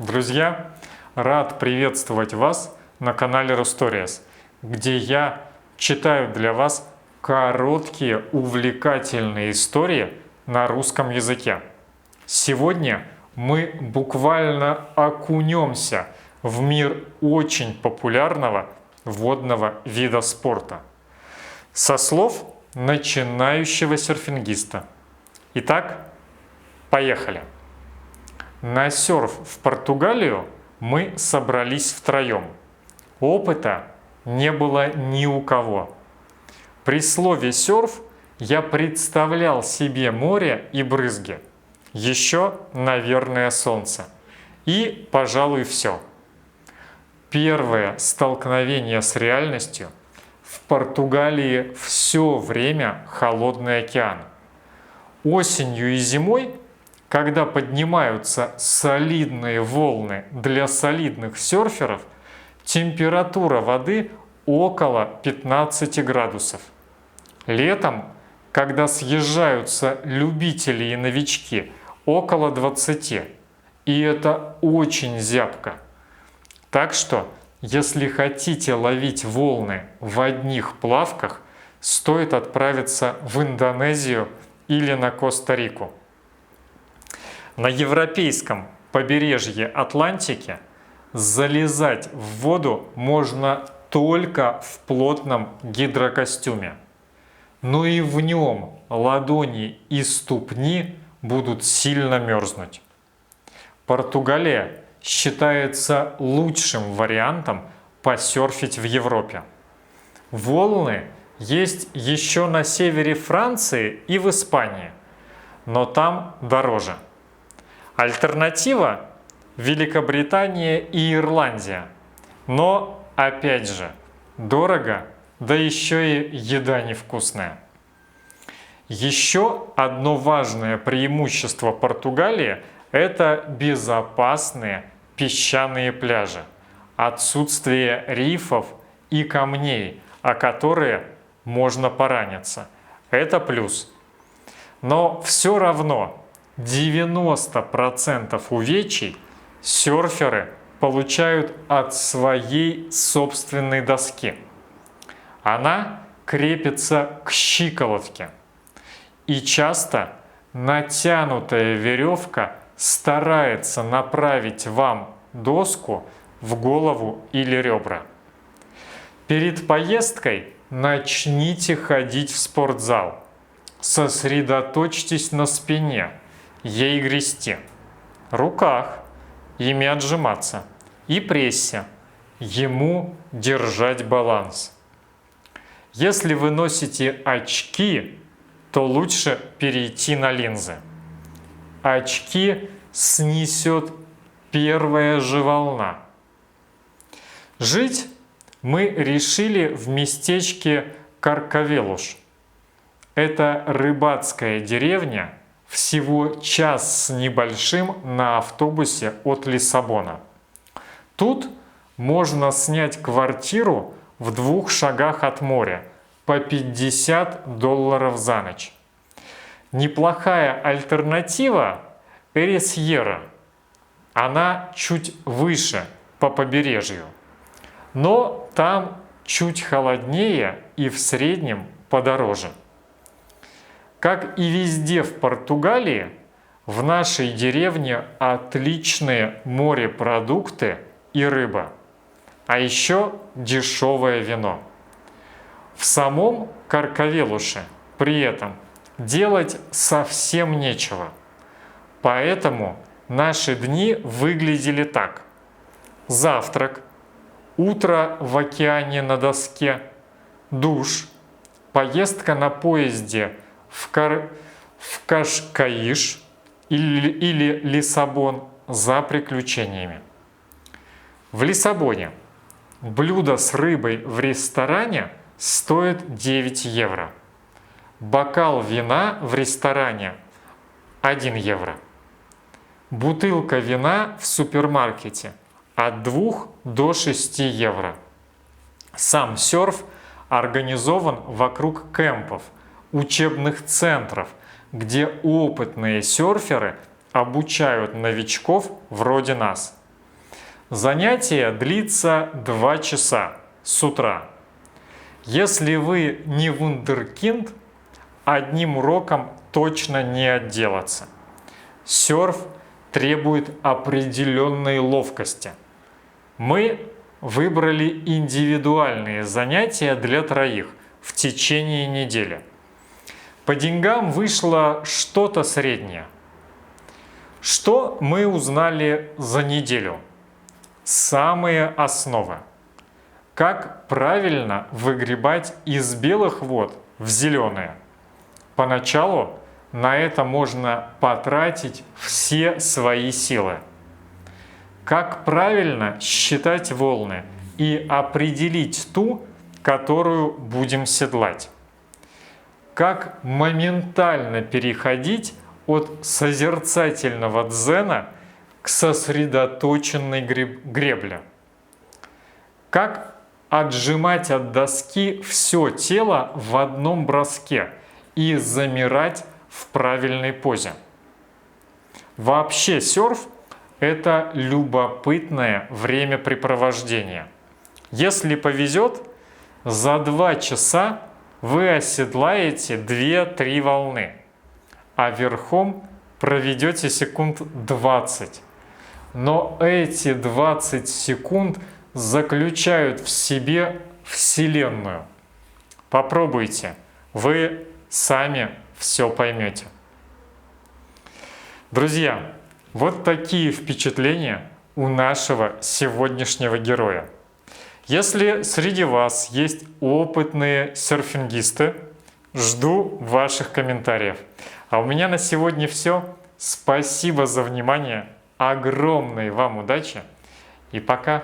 Друзья, рад приветствовать вас на канале Русториас, где я читаю для вас короткие увлекательные истории на русском языке. Сегодня мы буквально окунемся в мир очень популярного водного вида спорта. Со слов начинающего серфингиста. Итак, поехали! На серф в Португалию мы собрались втроем. Опыта не было ни у кого. При слове «серф» я представлял себе море и брызги. Еще, наверное, солнце. И, пожалуй, все. Первое столкновение с реальностью. В Португалии все время холодный океан. Осенью и зимой, когда поднимаются солидные волны для солидных серферов, температура воды около 15 градусов. Летом, когда съезжаются любители и новички, около 20. И это очень зябко. Так что, если хотите ловить волны в одних плавках, стоит отправиться в Индонезию или на Коста-Рику. На европейском побережье Атлантики залезать в воду можно только в плотном гидрокостюме. Но и в нем ладони и ступни будут сильно мерзнуть. Португалия считается лучшим вариантом посерфить в Европе. Волны есть еще на севере Франции и в Испании, но там дороже. Альтернатива – Великобритания и Ирландия. Но, опять же, дорого, да еще и еда невкусная. Еще одно важное преимущество Португалии – это безопасные песчаные пляжи, отсутствие рифов и камней, о которые можно пораниться. Это плюс. Но все равно 90% увечий серферы получают от своей собственной доски. Она крепится к щиколотке. И часто натянутая веревка старается направить вам доску в голову или ребра. Перед поездкой начните ходить в спортзал. Сосредоточьтесь на спине, ей грести, руках, ими отжиматься, и прессе, ему держать баланс. Если вы носите очки, то лучше перейти на линзы. Очки снесет первая же волна. Жить мы решили в местечке Каркавелуш. Это рыбацкая деревня, всего час с небольшим на автобусе от Лиссабона. Тут можно снять квартиру в 2 шагах от моря по $50 за ночь. Неплохая альтернатива – Эрисьера. Она чуть выше по побережью, но там чуть холоднее и в среднем подороже. Как и везде в Португалии, в нашей деревне отличные морепродукты и рыба, а еще дешевое вино. В самом Каркавелуше при этом делать совсем нечего. Поэтому наши дни выглядели так. Завтрак, утро в океане на доске, душ, поездка на поезде в Кашкаиш или Лиссабон за приключениями. В Лиссабоне блюдо с рыбой в ресторане стоит 9 евро. Бокал вина в ресторане 1 евро. Бутылка вина в супермаркете от 2 до 6 евро. Сам серф организован вокруг кемпов, учебных центров, где опытные серферы обучают новичков вроде нас. Занятие длится 2 часа с утра. Если вы не вундеркинд, одним уроком точно не отделаться. Серф требует определенной ловкости. Мы выбрали индивидуальные занятия для 3 в течение недели. По деньгам вышло что-то среднее. Что мы узнали за неделю? Самые основы. Как правильно выгребать из белых вод в зеленые? Поначалу на это можно потратить все свои силы. Как правильно считать волны и определить ту, которую будем седлать? Как моментально переходить от созерцательного дзена к сосредоточенной гребле? Как отжимать от доски все тело в одном броске и замирать в правильной позе? Вообще серф – это любопытное времяпрепровождение. Если повезет, за 2 часа вы оседлаете 2-3 волны, а верхом проведете секунд 20. Но эти 20 секунд заключают в себе Вселенную. Попробуйте, вы сами все поймете. Друзья, вот такие впечатления у нашего сегодняшнего героя. Если среди вас есть опытные серфингисты, жду ваших комментариев. А у меня на сегодня все. Спасибо за внимание, огромной вам удачи и пока!